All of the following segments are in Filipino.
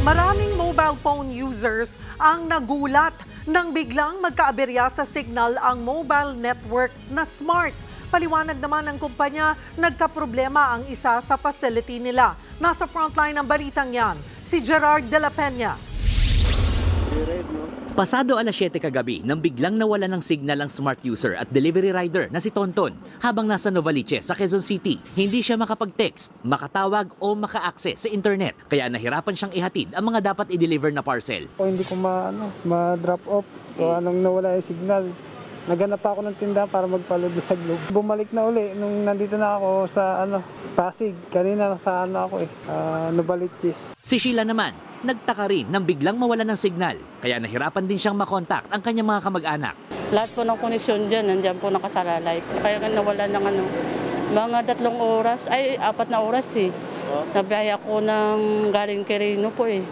Maraming mobile phone users ang nagulat nang biglang magkaaberya sa signal ang mobile network na Smart. Paliwanag naman ng kumpanya, nagkaproblema ang isa sa facility nila. Nasa frontline ng balitang yan, si Gerard de la Peña. Pasado alas 7 kagabi nang biglang nawala ng signal ang Smart user at delivery rider na si Tonton habang nasa Novaliches sa Quezon City. Hindi siya makapag-text, makatawag o maka-access sa internet kaya nahirapan siyang ihatid ang mga dapat i-deliver na parcel. Hindi ko ma-drop off. So, anong nawala yung signal. Naghanap ako ng tindahan para magpaload sa Globe. Bumalik na uli nung nandito na ako sa Pasig. Kanina sa Novaliches. Si Sheila naman, nagtaka rin nang biglang mawala ng signal. Kaya nahirapan din siyang makontak ang kanyang mga kamag-anak. Lahat po ng koneksyon dyan, nandyan po nakasalalay. Kaya nawala ng mga 4 oras, 4 na oras eh. Nabiyaya ko ng galing Quirino po eh.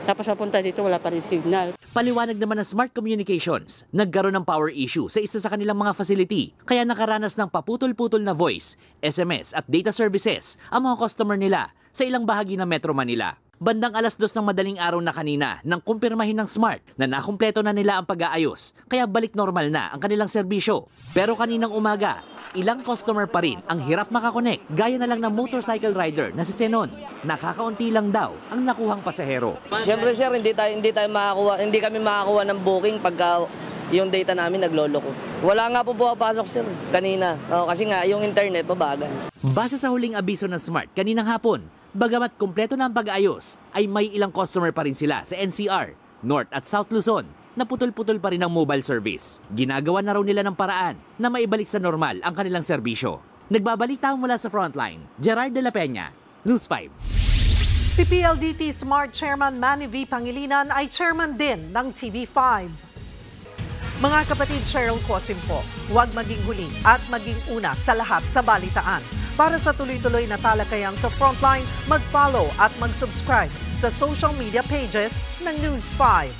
Tapos napunta dito, wala pa rin signal. Paliwanag naman ng Smart Communications, nagkaroon ng power issue sa isa sa kanilang mga facility. Kaya nakaranas ng paputol-putol na voice, SMS at data services ang mga customer nila sa ilang bahagi ng Metro Manila. Bandang alas 2 ng madaling araw na kanina nang kumpirmahin ng Smart na nakumpleto na nila ang pag-aayos kaya balik normal na ang kanilang serbisyo. Pero kaninang umaga, ilang customer pa rin ang hirap makakonek gaya na lang ng motorcycle rider na si Senon. Nakakaunti lang daw ang nakuhang pasahero. Siyempre sir, hindi kami makakuha ng booking pagka yung data namin nagloloko. Wala nga po pumapasok sir kanina kasi nga yung internet mabagal. Base sa huling abiso ng Smart kaninang hapon, bagamat kumpleto na ang pag-aayos, ay may ilang customer pa rin sila sa NCR, North at South Luzon na putol-putol pa rin ang mobile service. Ginagawa na raw nila ng paraan na maibalik sa normal ang kanilang serbisyo. Nagbabalita mula sa frontline, Gerard de la Peña, News 5. Si PLDT Smart Chairman Manny V. Pangilinan ay chairman din ng TV5. Mga kapatid, Cheryl Cosimpo, huwag maging huli at maging una sa lahat sa balitaan. Para sa tuloy-tuloy na talakayan sa Frontline, mag-follow at mag-subscribe sa social media pages ng News 5.